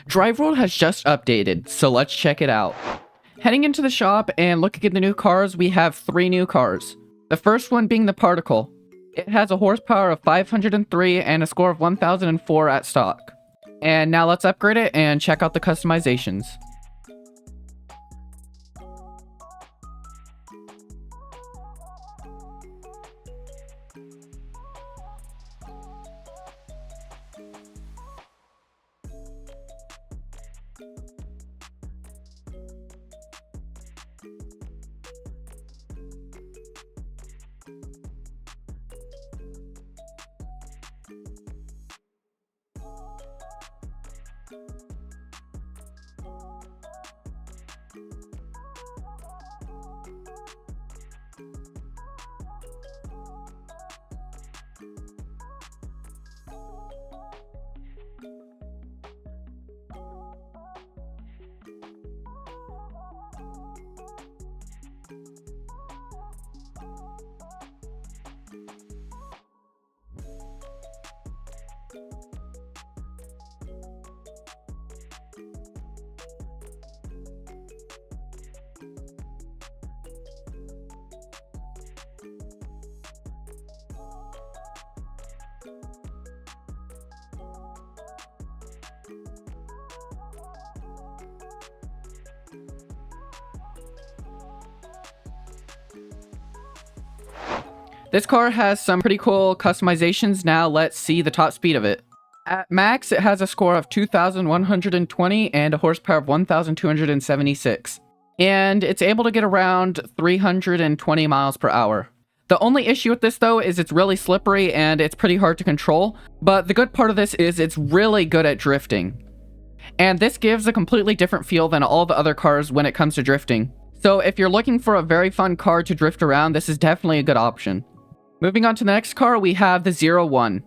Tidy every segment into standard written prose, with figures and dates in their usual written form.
Drive World has just updated, so let's check it out. Heading into the shop and looking at the new cars, we have 3 new cars. The first one being the Particle. It has a horsepower of 503 and a score of 1004 at stock. And now let's upgrade it and check out the customizations. This car has some pretty cool customizations. Now let's see the top speed of it. At max, it has a score of 2,120 and a horsepower of 1,276. And it's able to get around 320 miles per hour. The only issue with this though is it's really slippery and it's pretty hard to control, but the good part of this is it's really good at drifting. And this gives a completely different feel than all the other cars when it comes to drifting. So if you're looking for a very fun car to drift around, this is definitely a good option. Moving on to the next car, we have the 01.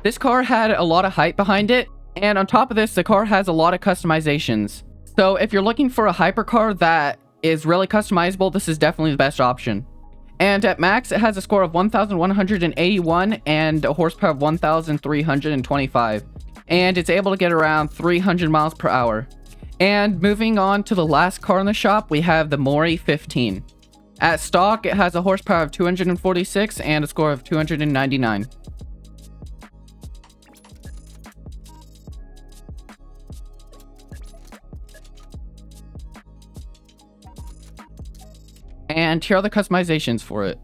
This car had a lot of hype behind it, and on top of this, the car has a lot of customizations. So if you're looking for a hypercar that is really customizable, this is definitely the best option. And at max, it has a score of 1,181 and a horsepower of 1,325. And it's able to get around 300 miles per hour. And moving on to the last car in the shop, we have the Mori 15. At stock, it has a horsepower of 246 and a score of 299. And here are the customizations for it.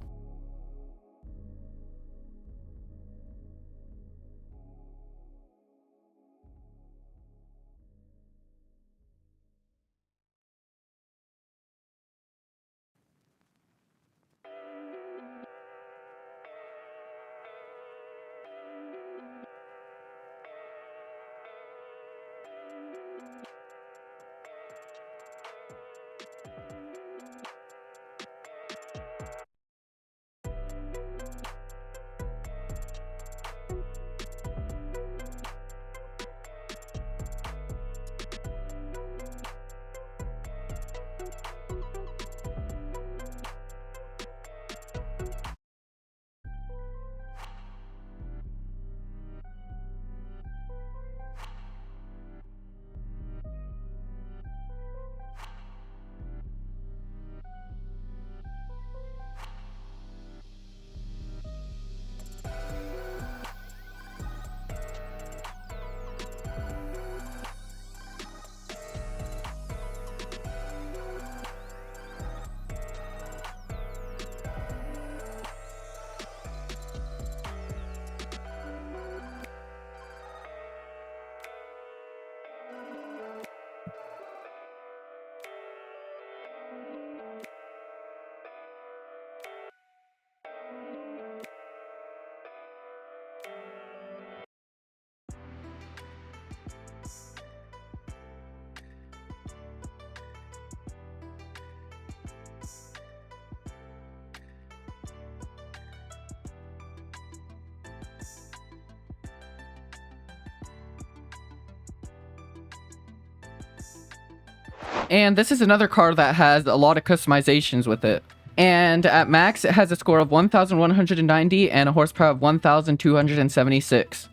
And this is another car that has a lot of customizations with it. And at max, it has a score of 1,190 and a horsepower of 1,276.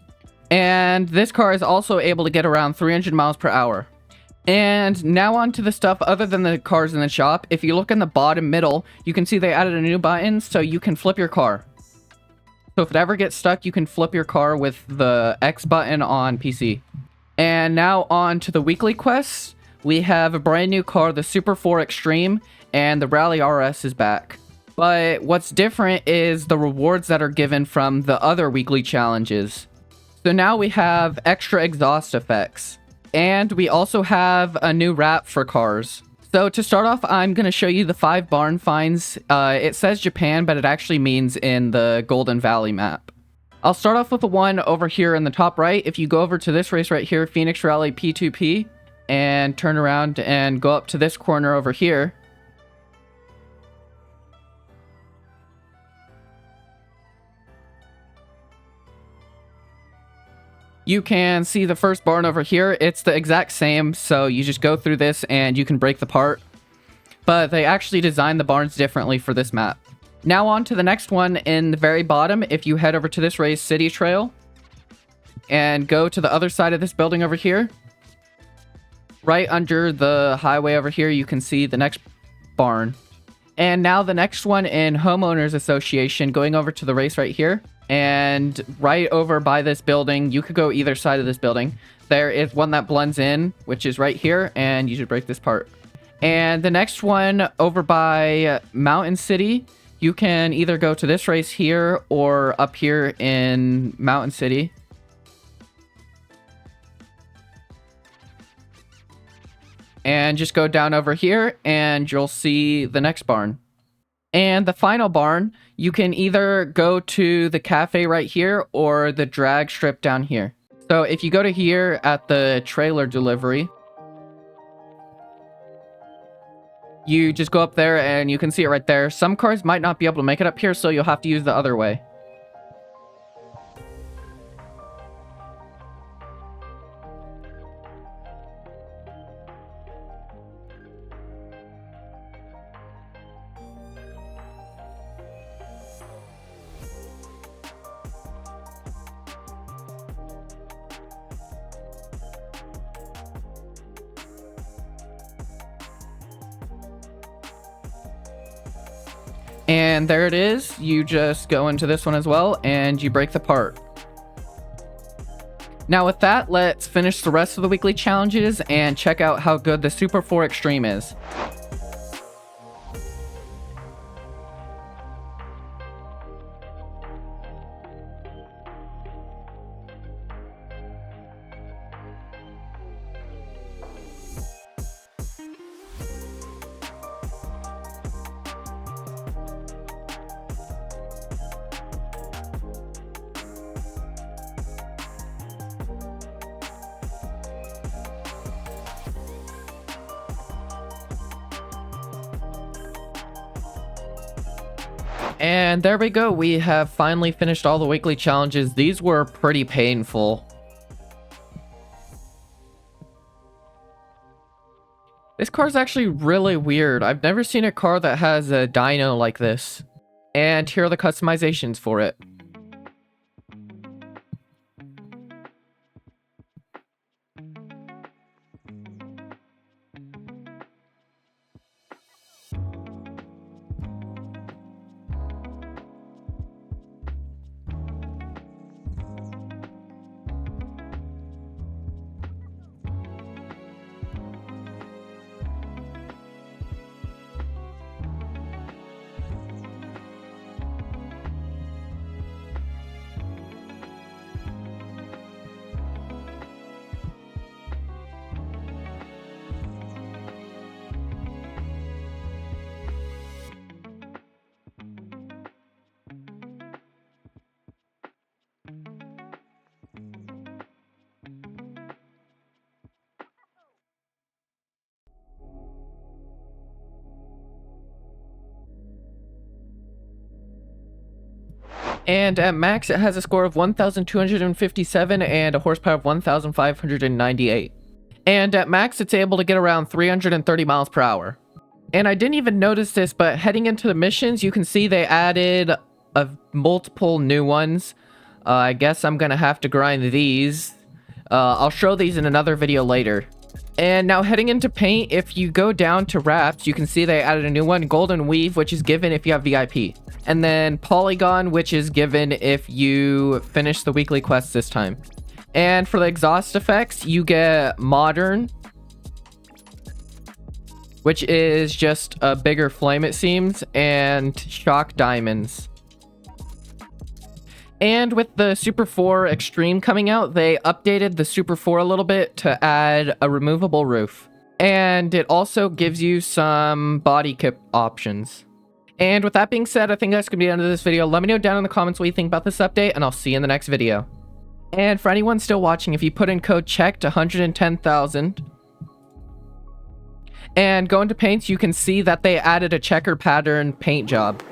And this car is also able to get around 300 miles per hour. And now on to the stuff other than the cars in the shop. If you look in the bottom middle, you can see they added a new button so you can flip your car. So if it ever gets stuck, you can flip your car with the X button on PC. And now on to the weekly quests. We have a brand new car, the Super 4 Extreme, and the Rally RS is back. But what's different is the rewards that are given from the other weekly challenges. So now we have extra exhaust effects. And we also have a new wrap for cars. So to start off, I'm going to show you the 5 barn finds. It says Japan, but it actually means in the Golden Valley map. I'll start off with the one over here in the top right. If you go over to this race right here, Phoenix Rally P2P, and turn around and go up to this corner over here, you can see the first barn over here. It's the exact same, so you just go through this and you can break the part. But they actually designed the barns differently for this map. Now on to the next one in the very bottom. If you head over to this race City Trail and go to the other side of this building over here, right under the highway over here, you can see the next barn. And now the next one in Homeowners Association, going over to the race right here. And right over by this building, you could go either side of this building. There is one that blends in, which is right here, and you should break this part. And the next one over by Mountain City, you can either go to this race here or up here in Mountain City. And just go down over here and you'll see the next barn. And the final barn, you can either go to the cafe right here or the drag strip down here. So if you go to here at the trailer delivery, you just go up there and you can see it right there. Some cars might not be able to make it up here, so you'll have to use the other way. And there it is. You just go into this one as well, and you break the part. Now with that, let's finish the rest of the weekly challenges and check out how good the Super 4 Extreme is. And there we go. We have finally finished all the weekly challenges. These were pretty painful. This car is actually really weird. I've never seen a car that has a dyno like this. And here are the customizations for it. And at max, it has a score of 1,257 and a horsepower of 1,598. And at max, it's able to get around 330 miles per hour. And I didn't even notice this, but heading into the missions, you can see they added multiple new ones. I guess I'm gonna have to grind these. I'll show these in another video later. And now heading into paint, if you go down to wraps, you can see they added a new one, Golden Weave, which is given if you have VIP. And then Polygon, which is given if you finish the weekly quest this time. And for the exhaust effects, you get Modern, which is just a bigger flame, it seems, and Shock Diamonds. And with the Super 4 Extreme coming out, they updated the Super 4 a little bit to add a removable roof. And it also gives you some body kit options. And with that being said, I think that's going to be the end of this video. Let me know down in the comments what you think about this update, and I'll see you in the next video. And for anyone still watching, if you put in code CHECKED 110,000 and go into paints, you can see that they added a checker pattern paint job.